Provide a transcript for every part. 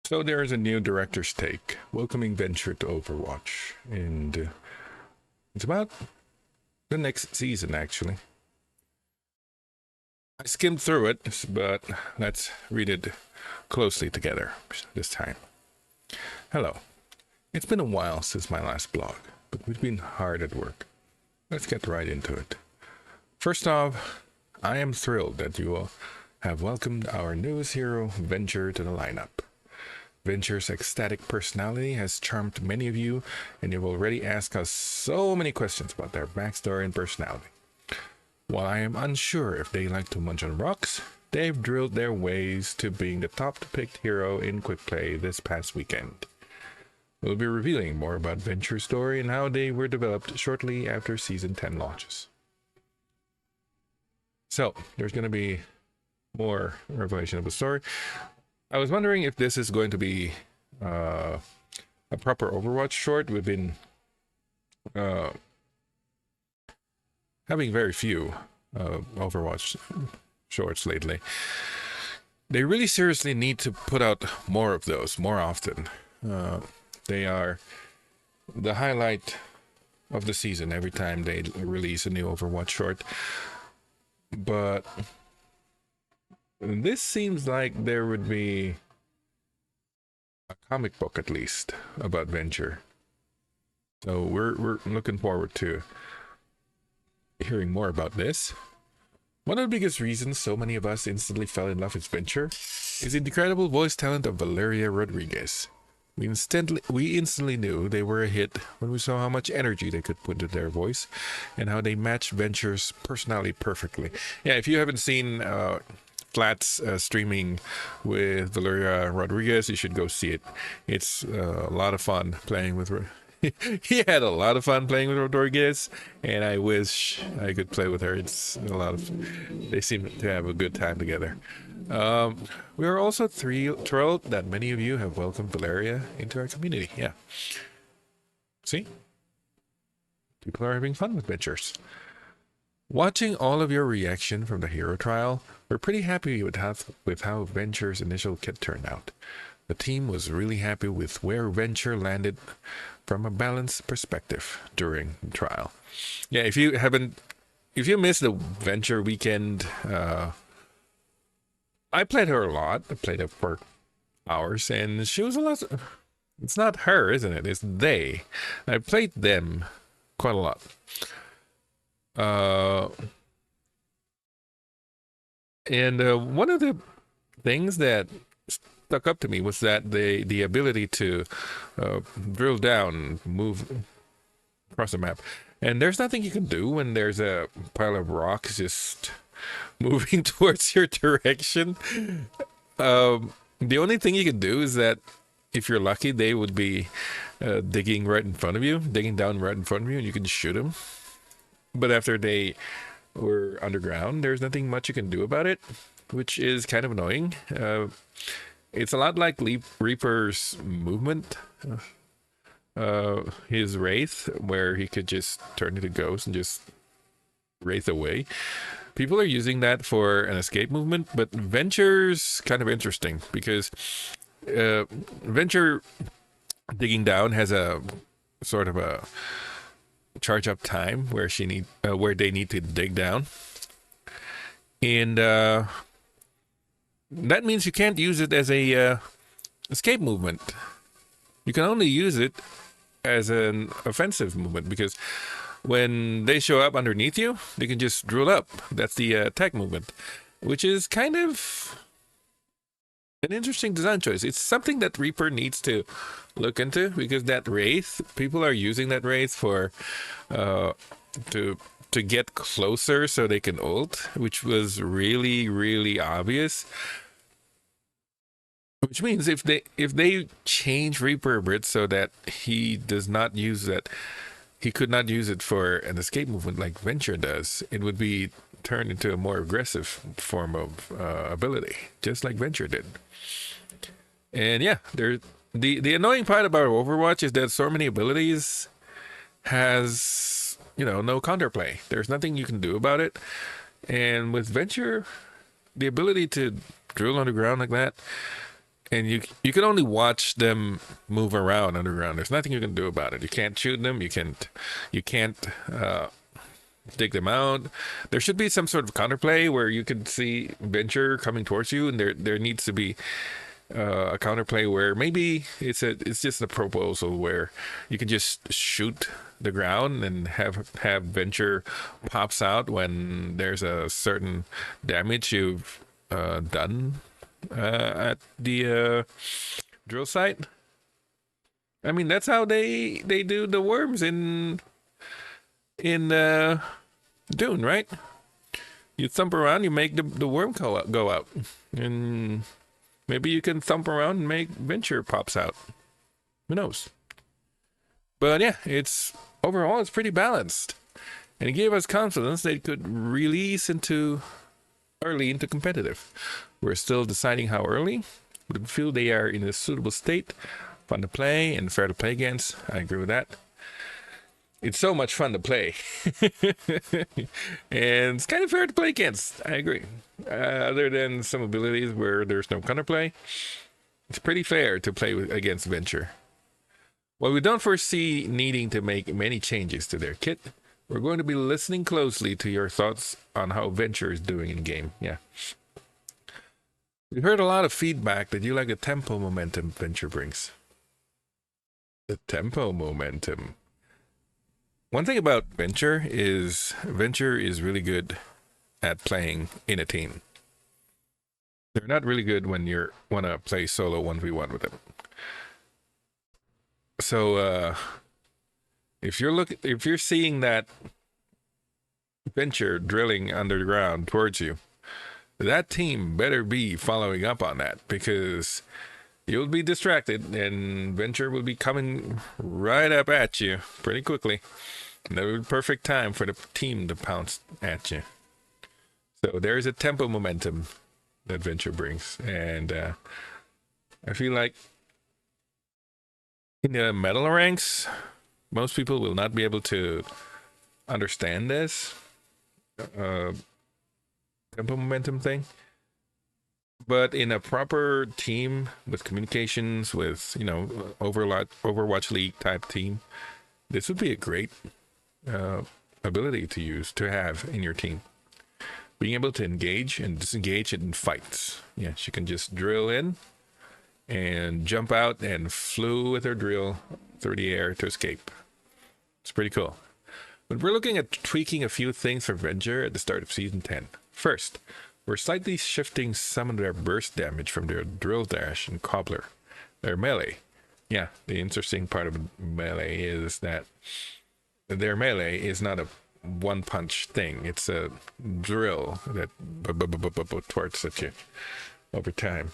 So there is a new director's take, welcoming Venture to Overwatch, and it's about the next season actually. I skimmed through it, but let's read it closely together this time. Hello. It's been a while since my last blog, but we've been hard at work. Let's get right into it. First off, I am thrilled that you all have welcomed our newest hero, Venture, to the lineup. Venture's ecstatic personality has charmed many of you, and you've already asked us so many questions about their backstory and personality. While I am unsure if they like to munch on rocks, they've drilled their ways to being the top-picked hero in quick play this past weekend. We'll be revealing more about Venture's story and how they were developed shortly after Season 10 launches. So, there's going to be more revelation of the story. I was wondering if this is going to be a proper Overwatch short. We've been having very few Overwatch shorts lately. They really seriously need to put out more of those more often. They are the highlight of the season every time they release a new Overwatch short. But this seems like there would be a comic book at least about Venture. So we're looking forward to hearing more about this. One of the biggest reasons so many of us instantly fell in love with Venture is the incredible voice talent of Valeria Rodriguez. We instantly knew they were a hit when we saw how much energy they could put into their voice and how they matched Venture's personality perfectly. Yeah, if you haven't seen Flat's streaming with Valeria Rodriguez, you should go see it. It's a lot of fun playing with her. He had a lot of fun playing with Rodriguez, and I wish I could play with her. It's a lot of they seem to have a good time together. We are also thrilled that many of you have welcomed Valeria into our community. Yeah. See? People are having fun with Ventures. Watching all of your reaction from the hero trial, we're pretty happy with how Venture's initial kit turned out. The team was really happy with where Venture landed from a balanced perspective during the trial. Yeah, if you missed the Venture weekend, I played her a lot. I played her for hours, and she was a lot. It's not her, isn't it? It's they. I played them quite a lot. One of the things that stuck up to me was that the ability to drill down, move across the map, and there's nothing you can do when there's a pile of rocks just moving towards your direction. The only thing you can do is that if you're lucky, they would be digging down right in front of you, and you can shoot them. But after they were underground, there's nothing much you can do about it, which is kind of annoying. It's a lot like Reaper's movement, his Wraith, where he could just turn into Ghost and just Wraith away. People are using that for an escape movement, but Venture's kind of interesting because Venture digging down has a sort of a charge up time where where they need to dig down, and that means you can't use it as a escape movement. You can only use it as an offensive movement because when they show up underneath you, they can just drill up. That's the attack movement, which is kind of an interesting design choice. It's something that Reaper needs to look into because that Wraith, people are using that Wraith for to get closer so they can ult, which was really, really obvious. Which means if they change Reaper a bit so that he does not use that, he could not use it for an escape movement like Venture does, it would be turned into a more aggressive form of ability, just like Venture did. And yeah, the annoying part about Overwatch is that so many abilities has, no counterplay. There's nothing you can do about it. And with Venture, the ability to drill underground like that, and you can only watch them move around underground. There's nothing you can do about it. You can't shoot them. You can't dig them out. There should be some sort of counterplay where you can see Venture coming towards you, and there needs to be a counterplay where maybe it's just a proposal where you can just shoot the ground and have Venture pops out when there's a certain damage you've done at the drill site. I mean, that's how they do the worms in Dune, right? You thump around, you make the worm go out, and maybe you can thump around and make Venture pops out. Who knows? But yeah, overall it's pretty balanced, and it gave us confidence that it could release early into competitive. We're still deciding how early, but we feel they are in a suitable state, fun to play and fair to play against. I agree with that. It's so much fun to play, and it's kind of fair to play against. I agree. Other than some abilities where there's no counterplay, it's pretty fair to play against Venture. While we don't foresee needing to make many changes to their kit, we're going to be listening closely to your thoughts on how Venture is doing in game. Yeah. We heard a lot of feedback that you like the tempo momentum Venture brings. The tempo momentum. One thing about Venture is really good at playing in a team. They're not really good when you want to play solo 1v1 with them. So if you're seeing that Venture drilling underground towards you, that team better be following up on that, because you'll be distracted and Venture will be coming right up at you pretty quickly. And that would be the perfect time for the team to pounce at you. So there's a tempo momentum that Venture brings. And I feel like in the metal ranks, most people will not be able to understand this tempo momentum thing. But in a proper team with communications, with Overwatch League type team, this would be a great ability to have in your team. Being able to engage and disengage in fights. Yes, you can just drill in and jump out and flew with her drill through the air to escape. It's pretty cool. But we're looking at tweaking a few things for Venture at the start of Season 10. First, we're slightly shifting some of their burst damage from their drill dash and cobbler. Their melee. Yeah, the interesting part of melee is that their melee is not a one punch thing. It's a drill that twarts at you over time.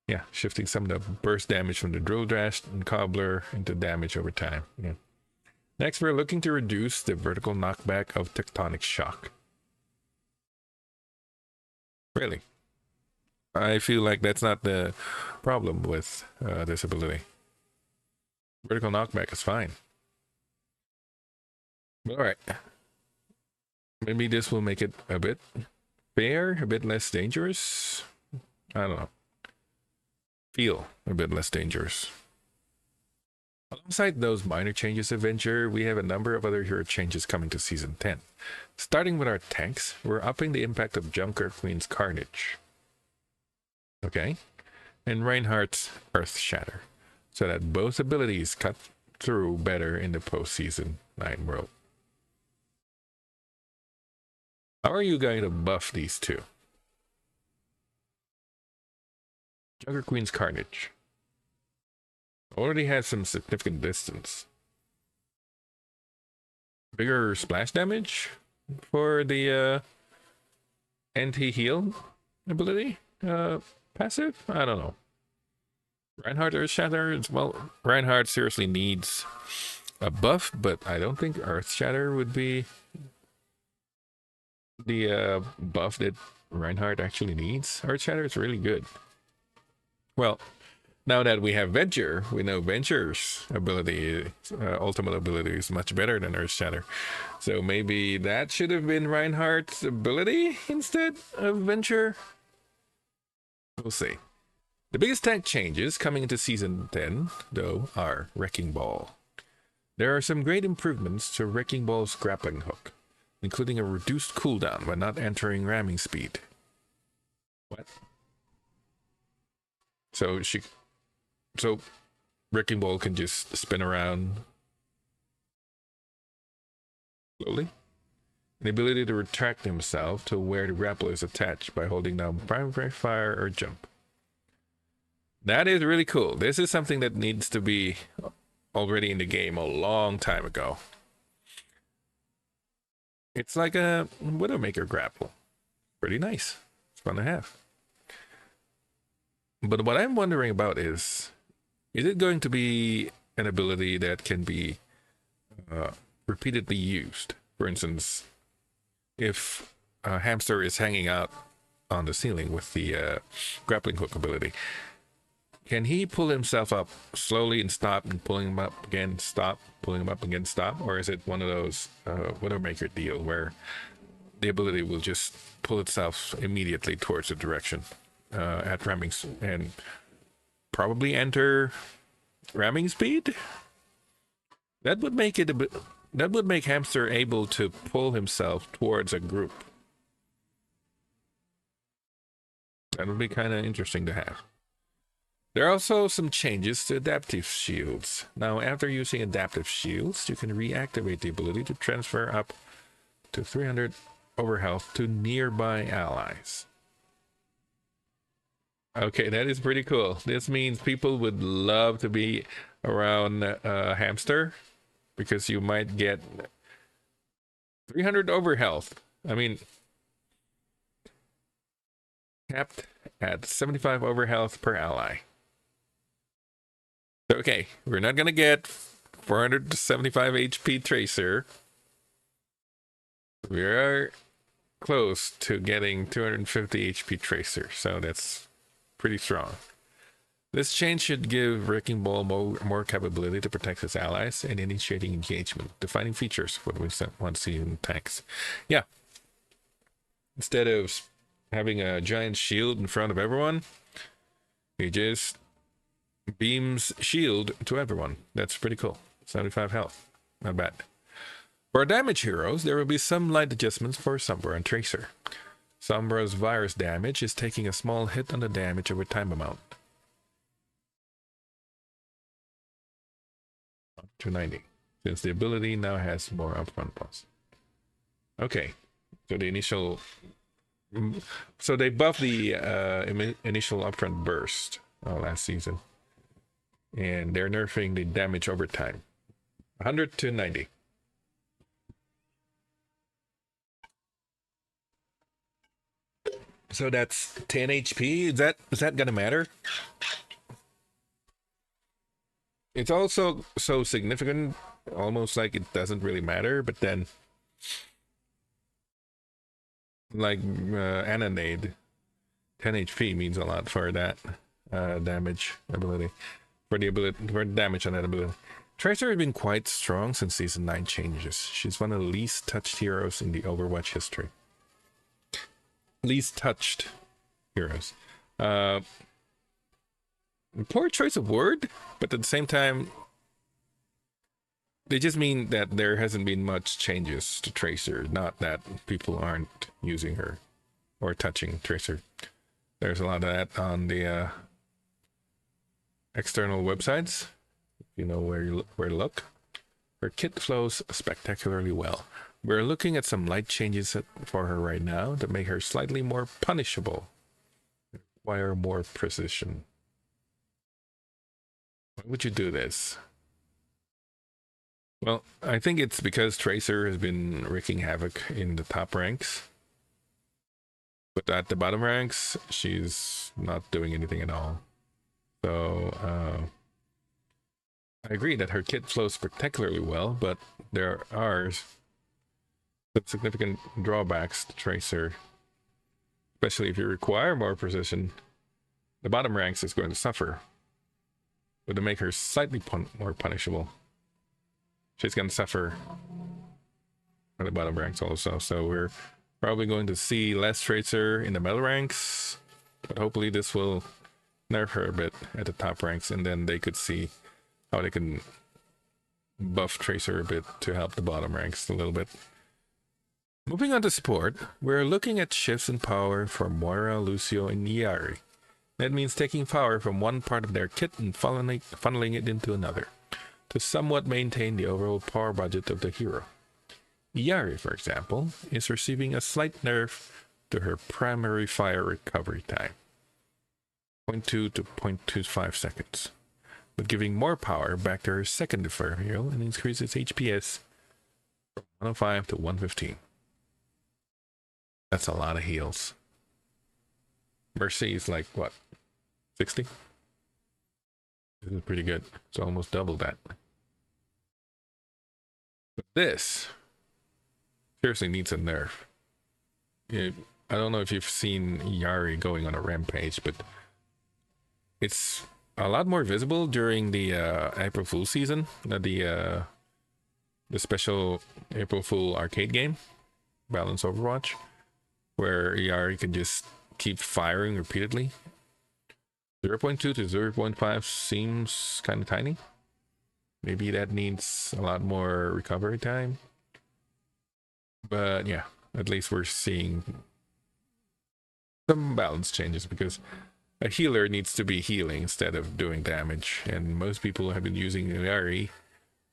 Yeah, shifting some of the burst damage from the drill dash and cobbler into damage over time. Yeah. Next, we're looking to reduce the vertical knockback of tectonic shock. Really? I feel like that's not the problem with this ability. Vertical knockback is fine. All right. Maybe this will make it a bit fair, a bit less dangerous. I don't know. Feel a bit less dangerous. Alongside those minor changes to Venture, we have a number of other hero changes coming to Season 10. Starting with our tanks, we're upping the impact of Junker Queen's Carnage. Okay. And Reinhardt's Earth Shatter, so that both abilities cut through better in the post-Season 9 world. How are you going to buff these two? Junker Queen's Carnage already has some significant distance. Bigger splash damage for the anti-heal ability passive? I don't know. Reinhardt Earth Shatter as well. Reinhardt seriously needs a buff, but I don't think Earth Shatter would be the buff that Reinhardt actually needs. Earth Shatter is really good. Well, now that we have Venture, we know Venture's ability, ultimate ability, is much better than Earth Shatter. So maybe that should have been Reinhardt's ability instead of Venture. We'll see. The biggest tank changes coming into Season 10, though, are Wrecking Ball. There are some great improvements to Wrecking Ball's grappling hook, including a reduced cooldown by not entering ramming speed. What? So Wrecking Ball can just spin around slowly. The ability to retract himself to where the grapple is attached by holding down primary fire or jump. That is really cool. This is something that needs to be already in the game a long time ago. It's like a Widowmaker grapple. Pretty nice. It's fun to have. But what I'm wondering about is it going to be an ability that can be repeatedly used? For instance, if a hamster is hanging out on the ceiling with the grappling hook ability, can he pull himself up slowly and stop and pulling him up again, stop, pulling him up again, stop? Or is it one of those Widowmaker deal where the ability will just pull itself immediately towards the direction at ramming and probably enter ramming speed? That would make it a bit. That would make hamster able to pull himself towards a group. That would be kind of interesting to have. There are also some changes to adaptive shields. Now, after using adaptive shields, you can reactivate the ability to transfer up to 300 overhealth to nearby allies. Okay, that is pretty cool. This means people would love to be around a hamster, because you might get 300 overhealth. I mean, capped at 75 overhealth per ally. Okay, we're not gonna get 475 HP Tracer. We are close to getting 250 HP Tracer, so that's pretty strong. This change should give Wrecking Ball more capability to protect his allies and initiating engagement, defining features for the one season tanks. Yeah. Instead of having a giant shield in front of everyone, he just beams shield to everyone. That's pretty cool. 75 health. Not bad. For damage heroes, there will be some light adjustments for Sombra and Tracer. Sombra's virus damage is taking a small hit on the damage over time amount. 290, since the ability now has more upfront plus. Okay, so the initial, so they buffed the initial upfront burst last season, and they're nerfing the damage over time. 100 to 90. So that's 10 HP. Is that gonna matter? It's also so significant, almost like it doesn't really matter, but then like Ananade, 10 HP means a lot for that damage ability, for damage on that ability. Tracer has been quite strong since Season 9 changes. She's one of the least touched heroes in the Overwatch history. Least touched heroes. Poor choice of word, but at the same time, they just mean that there hasn't been much changes to Tracer, not that people aren't using her or touching Tracer. There's a lot of that on the external websites, if you know where to look. Her kit flows spectacularly well. We're looking at some light changes for her right now to make her slightly more punishable, require more precision. Why would you do this? Well, I think it's because Tracer has been wreaking havoc in the top ranks. But at the bottom ranks, she's not doing anything at all. So, I agree that her kit flows spectacularly well, but there are some significant drawbacks to Tracer. Especially if you require more precision, the bottom ranks is going to suffer. But to make her slightly more punishable, she's going to suffer at the bottom ranks also. So we're probably going to see less Tracer in the middle ranks, but hopefully this will nerf her a bit at the top ranks, and then they could see how they can buff Tracer a bit to help the bottom ranks a little bit. Moving on to support, we're looking at shifts in power for Moira, Lucio, and Yari. That means taking power from one part of their kit and funneling it into another, to somewhat maintain the overall power budget of the hero. Yari, for example, is receiving a slight nerf to her primary fire recovery time, 0.2 to 0.25 seconds, but giving more power back to her second fire hero and increases HPS from 105 to 115. That's a lot of heals. Mercy is like, what, 60? This is pretty good. It's almost double that. But this seriously needs a nerf. I don't know if you've seen Yari going on a rampage, but it's a lot more visible during the April Fool season, the special April Fool arcade game, Balance Overwatch, where Yari can just keep firing repeatedly. 0.2 to 0.5 seems kind of tiny. Maybe that needs a lot more recovery time. But yeah, at least we're seeing some balance changes, because a healer needs to be healing instead of doing damage, and most people have been using Yari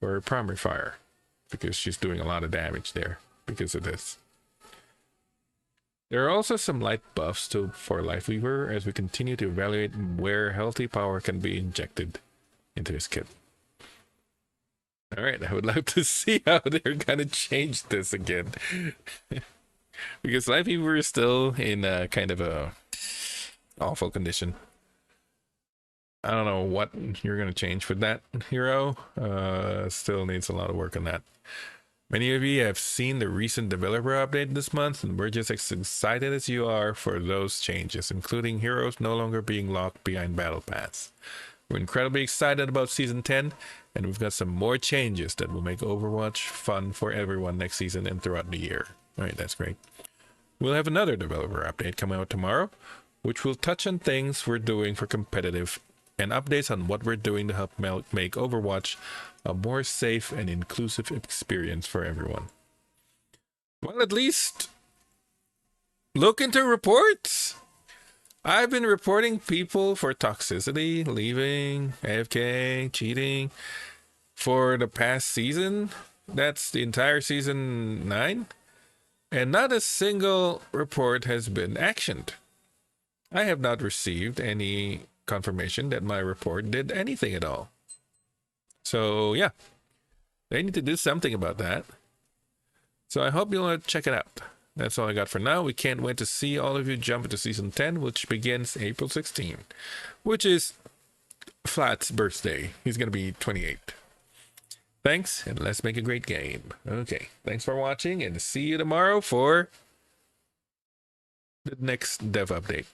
for primary fire because she's doing a lot of damage there because of this. There are also some light buffs for Lifeweaver as we continue to evaluate where healthy power can be injected into his kit. Alright, I would love to see how they're gonna change this again. Because Lifeweaver is still in a kind of a awful condition. I don't know what you're gonna change with that hero. Still needs a lot of work on that. Many of you have seen the recent developer update this month, and we're just as excited as you are for those changes, including heroes no longer being locked behind Battle Pass. We're incredibly excited about Season 10, and we've got some more changes that will make Overwatch fun for everyone next season and throughout the year. Alright, that's great. We'll have another developer update coming out tomorrow, which will touch on things we're doing for competitive and updates on what we're doing to help make Overwatch a more safe and inclusive experience for everyone. Well, at least look into reports. I've been reporting people for toxicity, leaving, AFK, cheating for the past season. That's the entire season 9. And not a single report has been actioned. I have not received any confirmation that my report did anything at all. So yeah, they need to do something about that. So I hope you'll check it out. That's all I got for now. We can't wait to see all of you jump into Season 10, which begins April 16, which is Flat's birthday. He's going to be 28. Thanks, and let's make a great game. Okay, thanks for watching, and see you tomorrow for the next dev update.